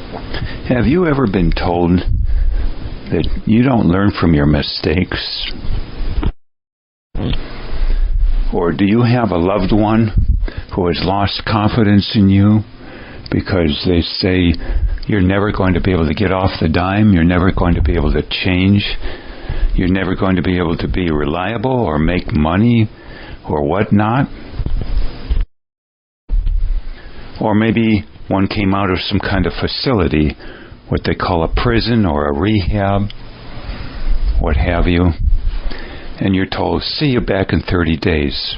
Have you ever been told that you don't learn from your mistakes? Or do you have a loved one who has lost confidence in you because they say you're never going to be able to get off the dime, you're never going to be able to change, you're never going to be able to be reliable or make money or whatnot? Or maybe one came out of some kind of facility, what they call a prison or a rehab, what have you, and you're told, see you back in 30 days.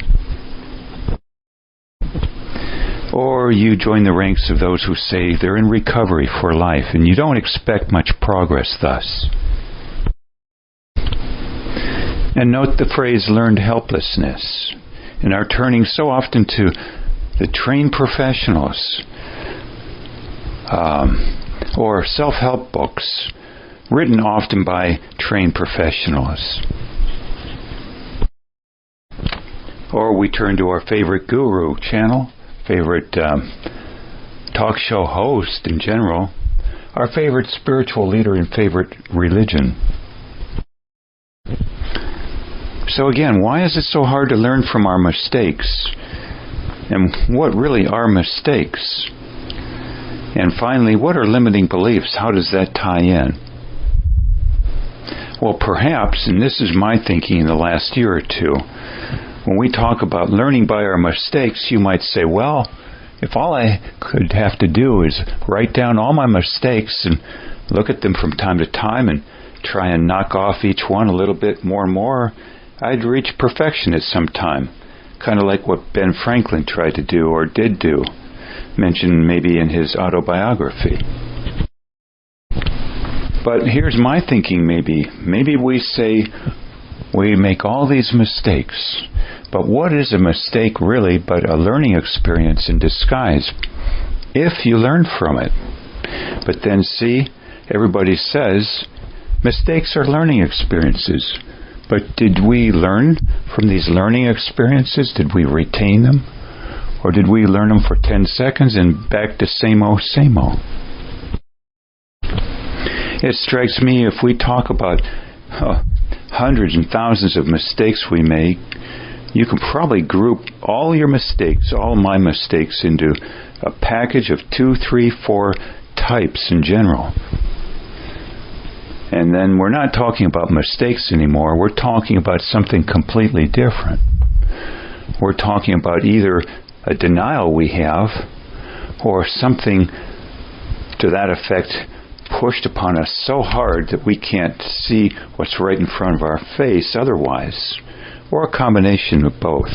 Or you join the ranks of those who say they're in recovery for life, and you don't expect much progress thus. And note the phrase learned helplessness, and are turning so often to the trained professionals, or self-help books written often by trained professionals. Or we turn to our favorite guru channel, favorite talk show host in general, our favorite spiritual leader and favorite religion. So again, why is it so hard to learn from our mistakes? And what really are mistakes? And finally, what are limiting beliefs? How does that tie in? Well, perhaps, and this is my thinking in the last year or two, when we talk about learning by our mistakes, you might say, well, if all I could have to do is write down all my mistakes and look at them from time to time and try and knock off each one a little bit more and more, I'd reach perfection at some time. Kind of like what Ben Franklin tried to do or did do, mentioned maybe in his autobiography. But here's my thinking maybe. Maybe we say we make all these mistakes, but what is a mistake really but a learning experience in disguise if you learn from it? But then see, everybody says mistakes are learning experiences. But did we learn from these learning experiences? Did we retain them? Or did we learn them for 10 seconds and back to same old, same old? It strikes me if we talk about hundreds and thousands of mistakes we make, you can probably group all your mistakes, all my mistakes, into a package of 2, 3, 4 types in general. And then we're not talking about mistakes anymore. We're talking about something completely different. We're talking about either a denial we have or something to that effect pushed upon us so hard that we can't see what's right in front of our face otherwise, or a combination of both,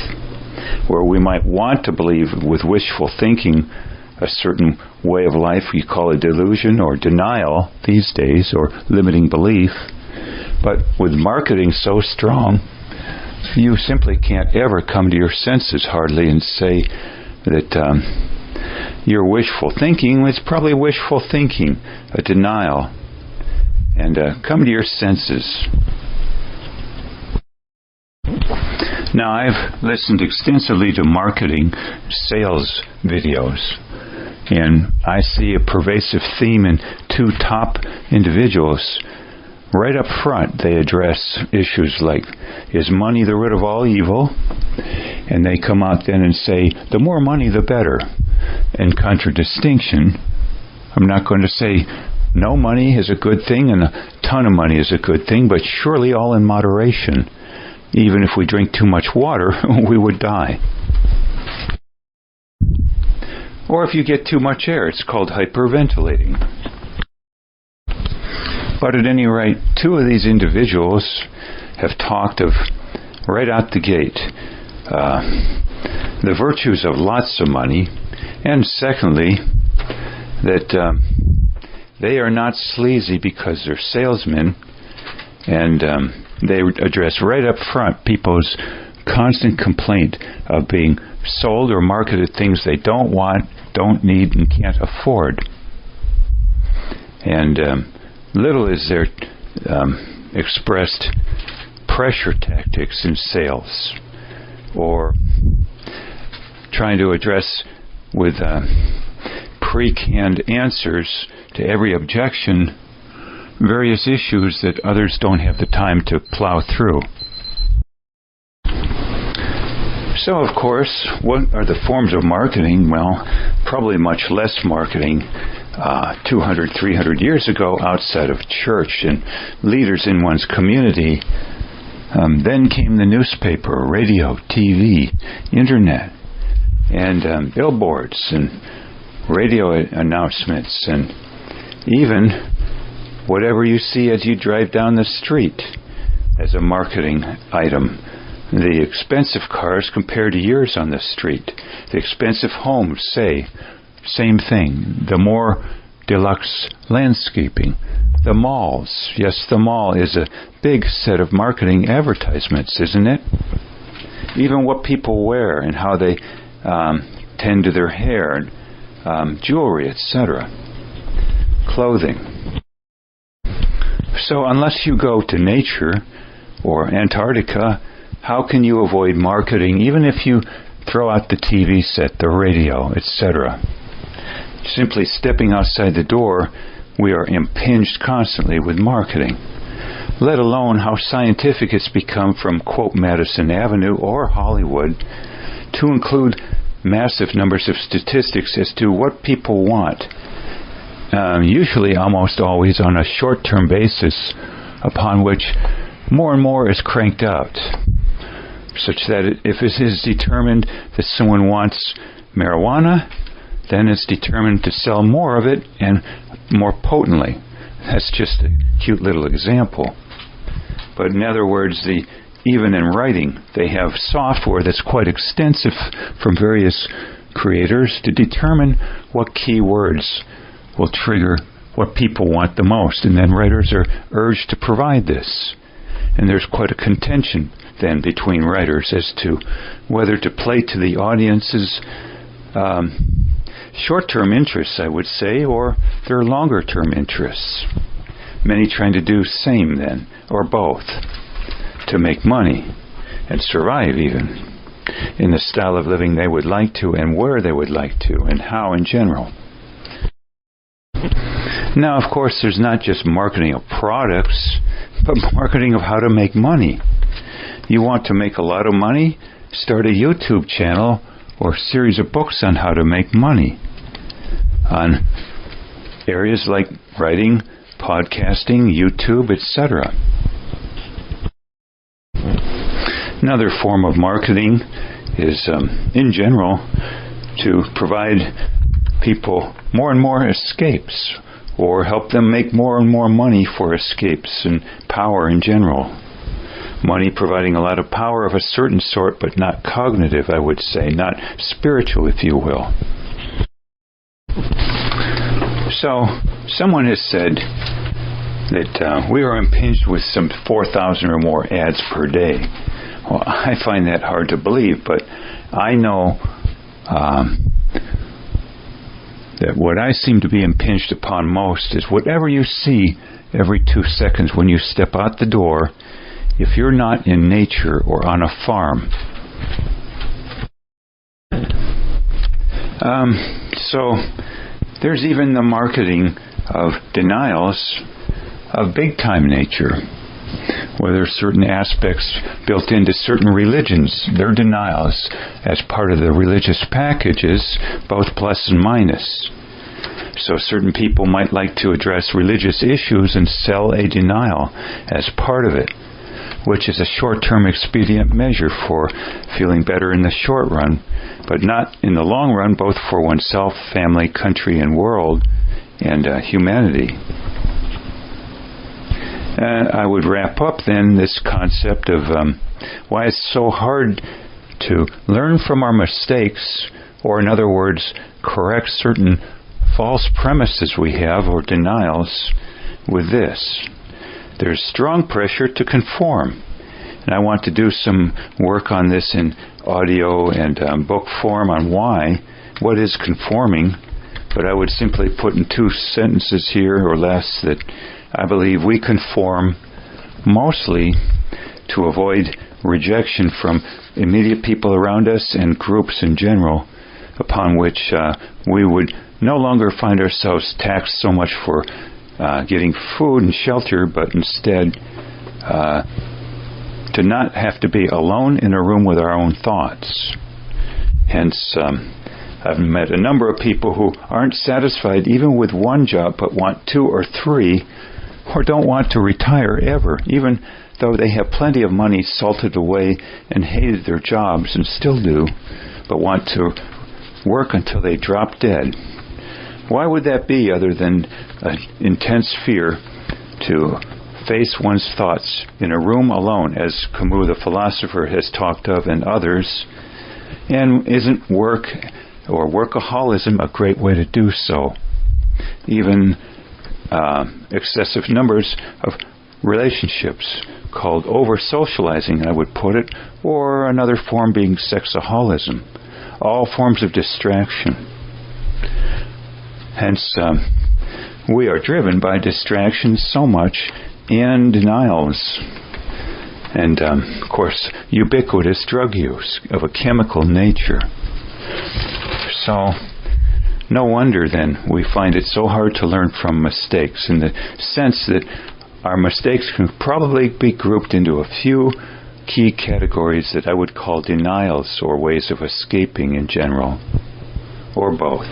where we might want to believe with wishful thinking a certain way of life we call a delusion or denial these days, or limiting belief. But with marketing so strong, you simply can't ever come to your senses hardly and say that your wishful thinking was probably wishful thinking, a denial. And come to your senses. Now, I've listened extensively to marketing sales videos, and I see a pervasive theme in 2 top individuals. Right up front, they address issues like, is money the root of all evil? And they come out then and say, the more money, the better. In contradistinction, I'm not going to say no money is a good thing and a ton of money is a good thing, but surely all in moderation. Even if we drink too much water, we would die. Or if you get too much air, it's called hyperventilating. But at any rate, 2 of these individuals have talked of, right out the gate, the virtues of lots of money, and secondly, that they are not sleazy because they're salesmen, and they address right up front people's constant complaint of being sold or marketed things they don't want, don't need, and can't afford. And little is there expressed pressure tactics in sales, or trying to address with pre-canned answers to every objection, various issues that others don't have the time to plow through. So, of course, what are the forms of marketing? Well, probably much less marketing 200, 300 years ago outside of church and leaders in one's community. Then came the newspaper, radio, TV, internet, and billboards and radio announcements, and even whatever you see as you drive down the street as a marketing item. The expensive cars compared to yours on the street. The expensive homes, say, same thing. The more deluxe landscaping. The malls. Yes, the mall is a big set of marketing advertisements, isn't it? Even what people wear and how they tend to their hair, jewelry, etc. Clothing. So unless you go to nature or Antarctica, how can you avoid marketing, even if you throw out the TV set, the radio, etc.? Simply stepping outside the door, we are impinged constantly with marketing. Let alone how scientific it's become from, quote, Madison Avenue or Hollywood to include massive numbers of statistics as to what people want, usually almost always on a short-term basis, upon which more and more is cranked out, such that if it is determined that someone wants marijuana, then it's determined to sell more of it and more potently. That's just a cute little example. But in other words, even in writing, they have software that's quite extensive from various creators to determine what keywords will trigger what people want the most. And then writers are urged to provide this. And there's quite a contention then between writers as to whether to play to the audience's short-term interests, I would say, or their longer-term interests. Many trying to do same then, or both, to make money and survive even in the style of living they would like to and where they would like to and how in general. Now, of course, there's not just marketing of products, but marketing of how to make money. You want to make a lot of money? Start a YouTube channel or series of books on how to make money on areas like writing, podcasting, YouTube, etc. Another form of marketing is, in general, to provide people more and more escapes, or help them make more and more money for escapes and power in general. Money providing a lot of power of a certain sort, but not cognitive, I would say, not spiritual, if you will. So, someone has said that we are impinged with some 4,000 or more ads per day. Well, I find that hard to believe, but I know that what I seem to be impinged upon most is whatever you see every 2 seconds when you step out the door, if you're not in nature or on a farm. So there's even the marketing of denials of big-time nature, where there are certain aspects built into certain religions, their denials as part of the religious packages, both plus and minus. So certain people might like to address religious issues and sell a denial as part of it, which is a short-term expedient measure for feeling better in the short run, but not in the long run, both for oneself, family, country, and world, and humanity. I would wrap up then this concept of why it's so hard to learn from our mistakes, or in other words, correct certain false premises we have or denials with this. There's strong pressure to conform. And I want to do some work on this in audio and book form on what is conforming. But I would simply put in 2 sentences here or less that I believe we conform mostly to avoid rejection from immediate people around us and groups in general, upon which we would no longer find ourselves taxed so much for getting food and shelter, but instead to not have to be alone in a room with our own thoughts. Hence, I've met a number of people who aren't satisfied even with one job, but want 2 or 3, or don't want to retire ever, even though they have plenty of money salted away and hated their jobs and still do, but want to work until they drop dead. Why would that be other than an intense fear to face one's thoughts in a room alone, as Camus the philosopher has talked of, and others? And isn't work or workaholism a great way to do so? Even excessive numbers of relationships, called over-socializing, I would put it, or another form being sexaholism. All forms of distraction. Hence, we are driven by distractions so much and denials. And, of course, ubiquitous drug use of a chemical nature. So, no wonder, then, we find it so hard to learn from mistakes, in the sense that our mistakes can probably be grouped into a few key categories that I would call denials or ways of escaping in general, or both.